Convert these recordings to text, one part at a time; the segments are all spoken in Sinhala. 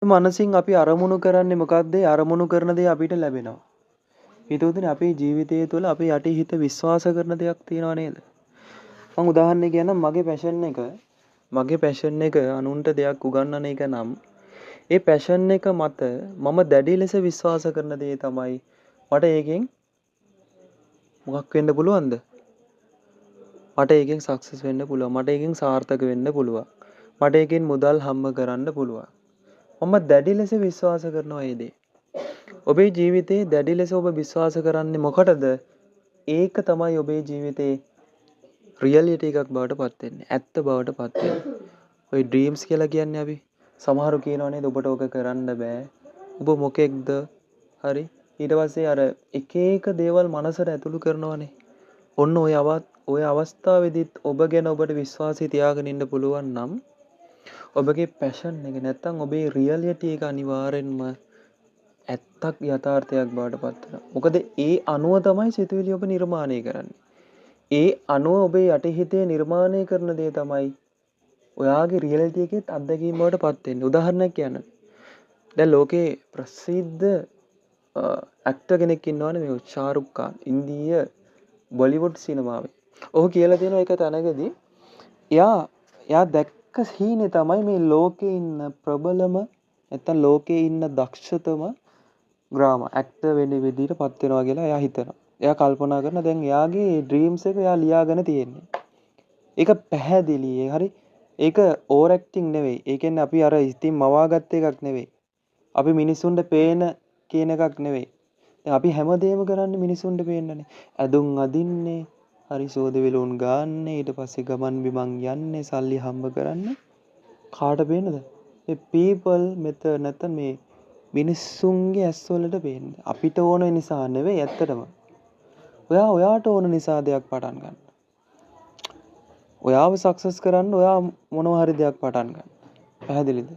මනසින් අපි අරමුණු කරන්නේ මොකක්ද? අරමුණු කරන දේ අපිට ලැබෙනවා. හිතුවතුනි අපේ ජීවිතය තුළ අපි යටි හිත විශ්වාස කරන දෙයක් තියෙනව නේද? මම උදාහරණයක් කියන්නම් මගේ පැෂන් එක අනුන්ට දෙයක් උගන්වන එක නම් ඒ පැෂන් එක මත මම දැඩි ලෙස විශ්වාස කරන දේ තමයි මට ඒකෙන් මොකක් වෙන්න පුළුවන්ද? මට ඒකෙන් සක්සස් වෙන්න පුළුවන්. මට ඒකෙන් සාර්ථක වෙන්න පුළුවන්. මට ඒකෙන් මුදල් හම්බ කරන්න පුළුවන්. මම දැඩි ලෙස විශ්වාස කරනවා ඒ දේ. ඔබේ ජීවිතේ දැඩි ලෙස ඔබ විශ්වාස කරන්නේ මොකටද? ඒක තමයි ඔබේ ජීවිතේ රියැලිටි එකක් බවට පත් වෙන්නේ. ඇත්ත බවට පත් වෙන්නේ. ඔය ඩ්‍රීම්ස් කියලා කියන්නේ අපි. සමහරු කියනවා නේද ඔබට ඕක කරන්න බෑ. ඔබ මොකෙක්ද? හරි. ඊට පස්සේ අර එක එක දේවල් මනසට ඇතුළු කරනවානේ. ඔන්න ඔය අවස්ථාවේදීත් ඔබ ගැන ඔබට විශ්වාසය තියාගෙන ඉන්න පුළුවන් නම් ඔබගේ පැෂන් එක නැත්තම් ඔබේ රියැලිටි එක අනිවාර්යෙන්ම ඇත්තක් යථාර්ථයක් බවට පත් වෙනවා. මොකද ඒ අනුව තමයි සිතුවිලි ඔබ නිර්මාණය කරන්නේ. ඒ අනුව ඔබේ යටිහිතේ නිර්මාණය කරන දේ තමයි ඔයාගේ රියැලිටි එකේ අත්දැකීම් බවට පත් වෙන්නේ. උදාහරණයක් කියන්න. දැන් ලෝකේ ප්‍රසිද්ධ ඇක්ටර් කෙනෙක් ඉන්නවනේ මේ ෂාරුක් ખાන් ඉන්දීය බොලිවුඩ් සිනමාවේ. ඔහු කියලා තියෙන එක තැනකදී එයා දැක්ක සීනේ තමයි මේ ලෝකේ ඉන්න ප්‍රබලම නැත්තම් ලෝකේ ඉන්න දක්ෂතම ග්‍රාම ඇක්ටර් වෙන්න විදිහට පත් වෙනවා කියලා එයා හිතනවා. එයා කල්පනා කරන දැන් එයාගේ ඩ්‍රීම්ස් එක එයා ලියාගෙන තියෙන්නේ. ඒක පැහැදිලි. හරි. ඒක ඕවර් ඇක්ටිං නෙවෙයි. ඒ කියන්නේ අපි අර ඉතින් මවාගත්ත එකක් නෙවෙයි. අපි මිනිසුන්ට පේන කියන එකක් නෙවෙයි. දැන් අපි හැමදේම කරන්නේ මිනිසුන්ට පේන්නනේ. ඇඳුම් අදින්නේ, හරි සෝද වෙලුන් ගාන්නේ, ඊට පස්සේ ගමන් බිමන් යන්නේ, සල්ලි හම්බ කරන්නේ. කාට පේන්නද? මේ people method නැත්නම් මේ මිනිස්සුන්ගේ ඇස් වලට පේන්නේ. අපිට ඕන නිසා නෙවෙයි ඇත්තටම. ඔයාට ඕන නිසා දෙයක් පටන් ගන්න. ඔයාව සක්සස් කරන්න ඔයා මොනවා හරි දෙයක් පටන් ගන්න. පැහැදිලිද?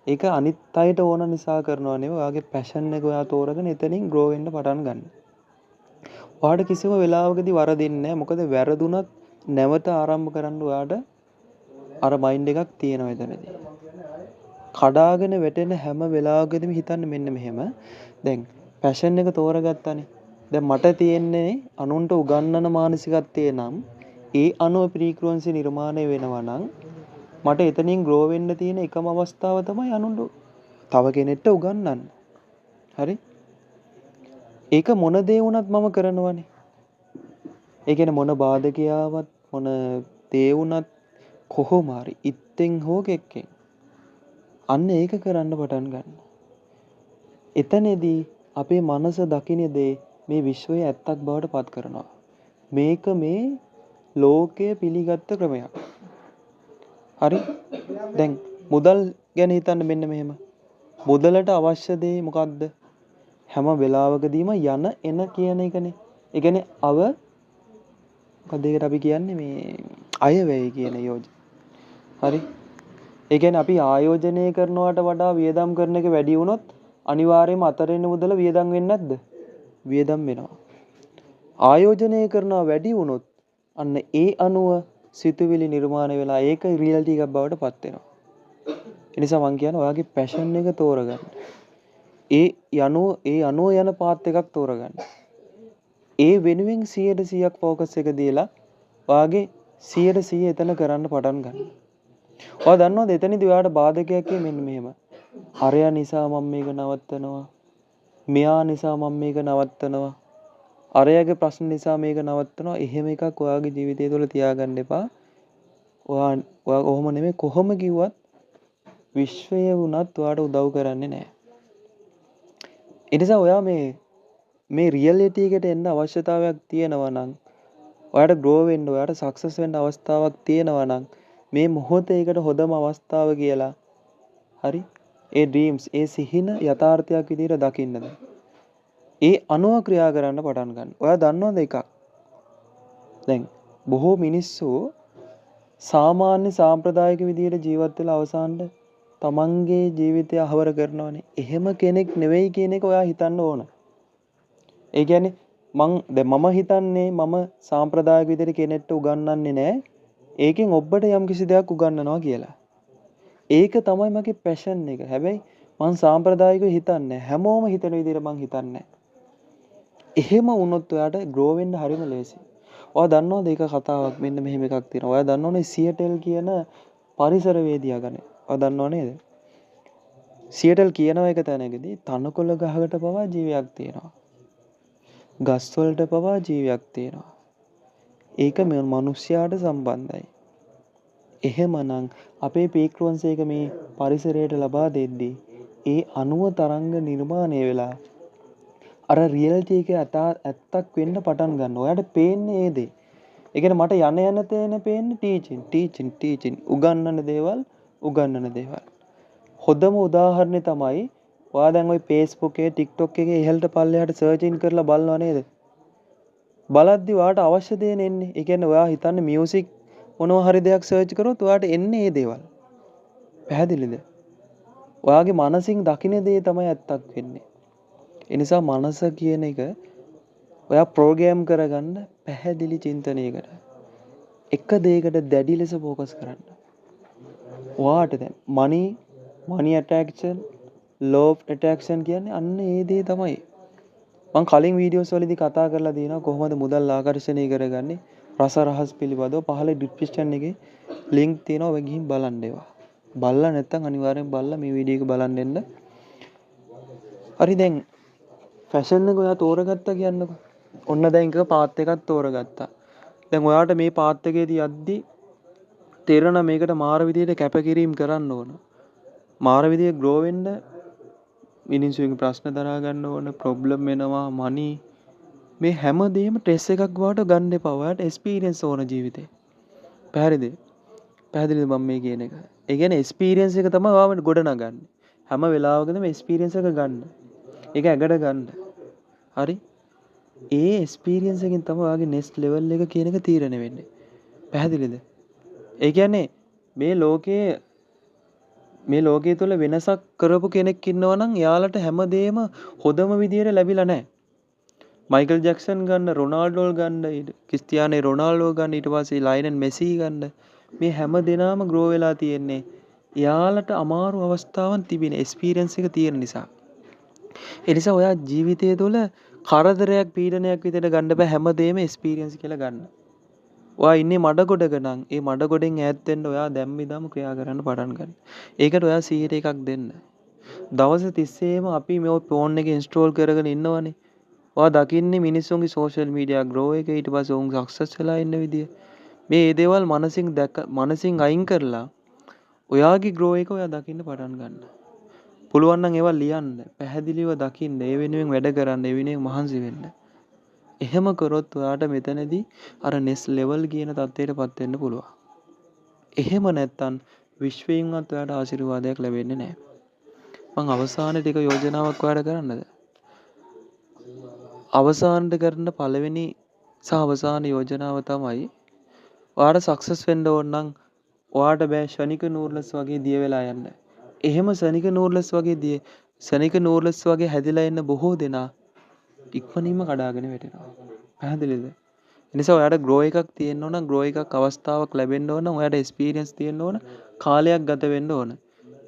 ඒක අනිත් අයට ඕන නිසා කරනවා නෙවෙයි. ඔයාගේ පැෂන් එක ඔයා තෝරගෙන එතනින් ග්‍රෝ වෙන්න පටන් ගන්න. ඔයාට කිසිම වෙලාවකදී වරදින්නේ නැහැ. මොකද වැරදුනත් නැවත ආරම්භ කරන්න ඔයාට අර මයින්ඩ් එකක් තියෙනවා එතනදී. කඩාගෙන වැටෙන හැම වෙලාවකදීම හිතන්නේ මෙන්න මෙහෙම. දැන් පැෂන් එක තෝරගත්තානේ. දැන් මට තියෙන්නේ අනුන්ට උගන්වන මානසිකත්වයේ නම් ඒ අනුව ෆ්‍රීකවන්සි නිර්මාණය වෙනවා නම් මට එතනින් ග්‍රෝ වෙන්න තියෙන එකම අවස්ථාව තමයි අනුන්ට තව කෙනෙක්ට උගන්වන්න. හරි? ඒක මොන දේ වුණත් මම කරනවනේ. ඒ කියන්නේ මොන බාධකයාවත් මොන දේ වුණත් කොහොම හරි ඉත්තෙන් හෝ කෙක්කෙන් අන්න ඒක කරන්න පටන් ගන්න. එතනදී අපේ මනස දකින දේ මේ විශ්වයේ ඇත්තක් බවට පත් කරනවා. මේක මේ ලෝකයේ පිළිගත්ත ක්‍රමයක්. හරි? දැන් මුදල් ගැන හිතන්න මෙන්න මෙහෙම. මුදලට අවශ්‍ය දේ මොකක්ද? හැම වෙලාවකදීම යන එන කියන එකනේ. ඒ කියන්නේ මොකද ඒකට අපි කියන්නේ මේ අයවැය කියන යෝජන. හරි? ඒ කියන්නේ අපි ආයෝජනය කරනවට වඩා වියදම් කරන එක වැඩි වුණොත් අනිවාර්යයෙන්ම අතරින් මුදල වියදම් වෙන්නේ නැද්ද? වියදම් වෙනවා. ආයෝජනය කරනවා වැඩි වුණොත් අන්න ඒ අනුව සිතුවිලි නිර්මාණය වෙලා ඒක රියැලිටි එකක් බවට පත් වෙනවා. ඒ නිසා මම කියන්නේ ඔයාගේ පැෂන් එක තෝරගන්න. ඒ අනුව යන පාත් එකක් තෝරගන්න. ඒ වෙනුවෙන් 100%ක් ફોකස් එක දීලා ඔයාගේ 100% එතන කරන්න පටන් ගන්න. ඔයා දන්නවද එතනදී ඔයාට බාධකයක් මෙන්න මෙහෙම. අරයා නිසා මම මේක නවත්තනවා. මෙයා නිසා මම මේක නවත්තනවා. අරයාගේ ප්‍රශ්න නිසා මේක නවත්තනවා. එහෙම එකක් ඔයාගේ ජීවිතය තුළ තියාගන්න එපා. ඔයා කොහොම නෙමෙයි කොහොම කිව්වත් විශ්වය වුණත් ඔයාට උදව් කරන්නේ නැහැ. ඒ නිසා ඔයා මේ රියැලිටි එකට එන්න අවශ්‍යතාවයක් තියෙනවා නම් ඔයාට ග්‍රෝ වෙන්න ඔයාට සක්සස් වෙන්න අවස්ථාවක් තියෙනවා නම් මේ මොහොතේකට හොඳම අවස්ථාව කියලා හරි ඒ ඩ්‍රීම්ස් ඒ සිහින යථාර්ථයක් විදිහට දකින්නද ඒ අනුව ක්‍රියා කරන්න පටන් ගන්න. ඔයා දන්නවද එකක්? දැන් බොහෝ මිනිස්සු සාමාන්‍ය සාම්ප්‍රදායික විදිහට ජීවත් වෙලා අවසානට තමන්ගේ ජීවිතය අහවර කරනවානේ. එහෙම කෙනෙක් නෙවෙයි කියන එක ඔයා හිතන්න ඕන. ඒ කියන්නේ මම හිතන්නේ මම සාම්ප්‍රදායික විදිහට කෙනෙක්ට උගන්වන්නේ නැහැ. ඒකෙන් ඔබට යම් කිසි දෙයක් උගන්වනවා කියලා. ඒක තමයි මගේ පැෂන් එක. හැබැයි මං සාම්ප්‍රදායිකව හිතන්නේ හැමෝම හිතන විදිහට මං හිතන්නේ. එහෙම වුණොත් ඔයාට grow වෙන්න හරිම ලේසි. ඔයා දන්නවද ඒක කතාවක් මෙන්න මෙහෙම එකක් තියෙනවා. ඔයා දන්නවනේ සියටල් කියන පරිසරවේදියා ගැන. ඔයා දන්නව නේද? සියටල් කියනවා එක තැනකදී තනකොළ ගහකට පවා ජීවියක් තියෙනවා. ගස් වලට පවා ජීවියක් තියෙනවා. ඒක මිනිස්යාට සම්බන්ධයි. එහෙමනම් අපේ පීක්‍රොන්ස් එක මේ පරිසරයට ලබා දෙද්දී ඒ අණුව තරංග නිර්මාණය වෙලා අර රියැලිටි එක ඇත්තක් වෙන්න පටන් ගන්නවා. ඔයාලට පේන්නේ ඒ දේ. ඒ කියන්නේ මට යන තැන පේන්නේ ටීචින් උගන්නන දේවල්. හොඳම උදාහරණේ තමයි ඔයා දැන් ওই Facebook එකේ TikTok එකේ ඉහළට පල්ලෙහාට සර්චින් කරලා බලනවා නේද? බලද්දි ඔයාට අවශ්‍ය දේ එන්නේ. ඒ කියන්නේ ඔයා හිතන්නේ මියුසික් මොනවා හරි දෙයක් සර්ච් කරොත් ඔයාට එන්නේ මේ දේවල්. පැහැදිලිද? ඔයාගේ මනසින් දකින්න දේ තමයි ඇත්තක් වෙන්නේ. ඒ නිසා මනස කියන එක ඔයා ප්‍රෝග්‍රෑම් කරගන්න පැහැදිලි චින්තනයකට. එක දෙයකට දැඩි ලෙස ફોකස් කරන්න. ඔයාට දැන් money attraction, love attraction කියන්නේ අන්න ඒ දේ තමයි. මම කලින් වීඩියෝස් වලදී කතා කරලා දිනවා කොහොමද මුදල් ආකර්ෂණය කරගන්නේ රස රහස් පිළිබඳව පහළ ඩිස්ක්‍රිප්ෂන් එකේ link තියෙනවා ඔය ගිහින් බලන්න ඒවා. බලලා නැත්නම් අනිවාර්යෙන් බලලා මේ වීඩියෝ එක බලන්න එන්න. හරි දැන් ෆැෂන් එක ඔයා තෝරගත්තා කියන්නකෝ. ඔන්න දැන් එක පාත් එකක් තෝරගත්තා. දැන් ඔයාට මේ පාත් එකේදී යද්දි තේරෙන මේකට මාර විදියට කැපකිරීම කරන්න ඕන. මාර විදියට grow වෙන්න මිනිස්සුන්ගේ ප්‍රශ්න දරා ගන්න ඕන, ප්‍රොබ්ලම් වෙනවා, money මේ හැමදේම ට්‍රෙස් එකක් වාට ගන්න එපා. ඔයාට එක්ස්පීරියන්ස් ඕන ජීවිතේ. පැහැදිලිද මම මේ කියන එක? ඒ කියන්නේ එක්ස්පීරියන්ස් එක තමයි ඔයාම ගොඩනගන්නේ. හැම වෙලාවකදම එක්ස්පීරියන්ස් එක ගන්න. ඒක ඇගඩ ගන්න. හරි? ඒ එක්ස්පීරියන්ස් එකෙන් තමයි ඔයාගේ next level එක කියන එක තීරණය වෙන්නේ. පැහැදිලිද? ඒ කියන්නේ මේ ලෝකයේ තුල වෙනසක් කරපු කෙනෙක් ඉන්නවා නම් යාලට හැමදේම හොඳම විදියට ලැබිලා නැහැ. මයිකල් ජැක්සන් ගන්න, රොනාල්ඩෝ ගන්න, ක්‍රිස්ටියානෝ රොනාල්ඩෝ ගන්න, ඊට පස්සේ ලයනල් මෙසි ගන්න. මේ හැම දෙනාම grow වෙලා තියෙන්නේ යාලට අමාරු අවස්ථාවන් තිබෙන එක්ස්පීරියන්ස් එක තියෙන නිසා. ඒ නිසා ඔයා ජීවිතය තුළ කරදරයක් පීඩනයක් විදිහට ගන්න බෑ හැමදේම එක්ස්පීරියන්ස් කියලා ගන්න. ඔයා ඉන්නේ මඩගොඩක නම් ඒ මඩගොඩෙන් ඈත් වෙන්න ඔයා දැම්මිදම ක්‍රියා කරන්න පටන් ගන්න. ඒකට ඔයා 100ට එකක් දෙන්න. දවස් 30ෙම අපි මේ ෆෝන් එකේ ඉන්ස්ටෝල් කරගෙන ඉන්නවනේ. ඔයා දකින්නේ මිනිස්සුන්ගේ සෝෂල් මීඩියා ග්‍රෝ එක ඊට පස්සේ උන් සක්සස් වෙලා ඉන්න විදිය. මේ දේවල් මනසින් අයින් කරලා ඔයාගේ ග්‍රෝ එක ඔයා දකින්න පටන් ගන්න. පුළුවන් නම් ඒවා ලියන්න, පැහැදිලිව දකින්න, ඒ වෙනුවෙන් වැඩ කරන්න, ඒ වෙනුවෙන් මහන්සි වෙන්න. එහෙම කරොත් ඔයාට මෙතනදී අර next level කියන තත්ත්වයටපත් වෙන්න පුළුවන්. එහෙම නැත්තම් විශ්වයෙන්වත් ඔයාට ආශිර්වාදයක් ලැබෙන්නේ නැහැ. මං අවසානයේ ටික යෝජනාවක් ඔයාලට කරන්නද? අවසානට කරන පළවෙනි සහ අවසාන යෝජනාව තමයි ඔයාට සක්සස් වෙන්න ඕන නම් ඔයාට බෑ ෂණික නූර්ලස් වගේ දිය වෙලා යන්න. එහෙම ෂණික නූර්ලස් වගේ හැදිලා ඉන්න බොහෝ දෙනා ඉක්මනින්ම කඩාගෙන වැටෙනවා. පැහැදිලිද? ඒ නිසා ඔයාට grow එකක් තියෙන්න ඕන, grow එකක් අවස්ථාවක් ලැබෙන්න ඕන, ඔයාට experience තියෙන්න ඕන, කාලයක් ගත වෙන්න ඕන.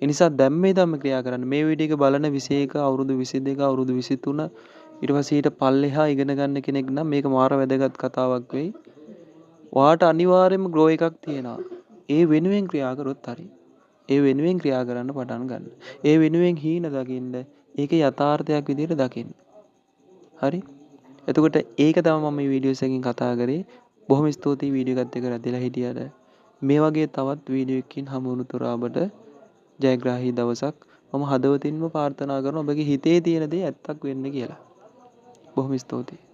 ඒ නිසා දැම්මේ ධම්ම ක්‍රියා කරන්න. මේ වීඩියෝ එක බලන 21 අවුරුදු 22 අවුරුදු 23 ඊට පස්සේ ඊට පල්ලෙහා ඉගෙන ගන්න කෙනෙක් නම් මේක මාර වැදගත් කතාවක් වෙයි. ඔයාට අනිවාර්යයෙන්ම grow එකක් තියෙනවා. ඒ වෙනුවෙන් ක්‍රියා කරොත් හරි. ඒ වෙනුවෙන් ක්‍රියා කරන්න පටන් ගන්න. ඒ වෙනුවෙන් හීන දකින්න, ඒක යථාර්ථයක් විදිහට දකින්න. හරි? එතකොට ඒක තමයි මම මේ වීඩියෝස් එකකින් කතා කරේ. බොහොම ස්තුතියි වීඩියෝ එකත් එක්ක රැඳිලා හිටියට. මේ වගේ තවත් වීඩියෝ එකකින් හමු වුණු තුර ඔබට ජයග්‍රාහී දවසක් මම හදවතින්ම ප්‍රාර්ථනා කරනවා ඔබගේ හිතේ තියෙන දේ ඇත්තක් වෙන්න කියලා. බොහොම ස්තුතියි.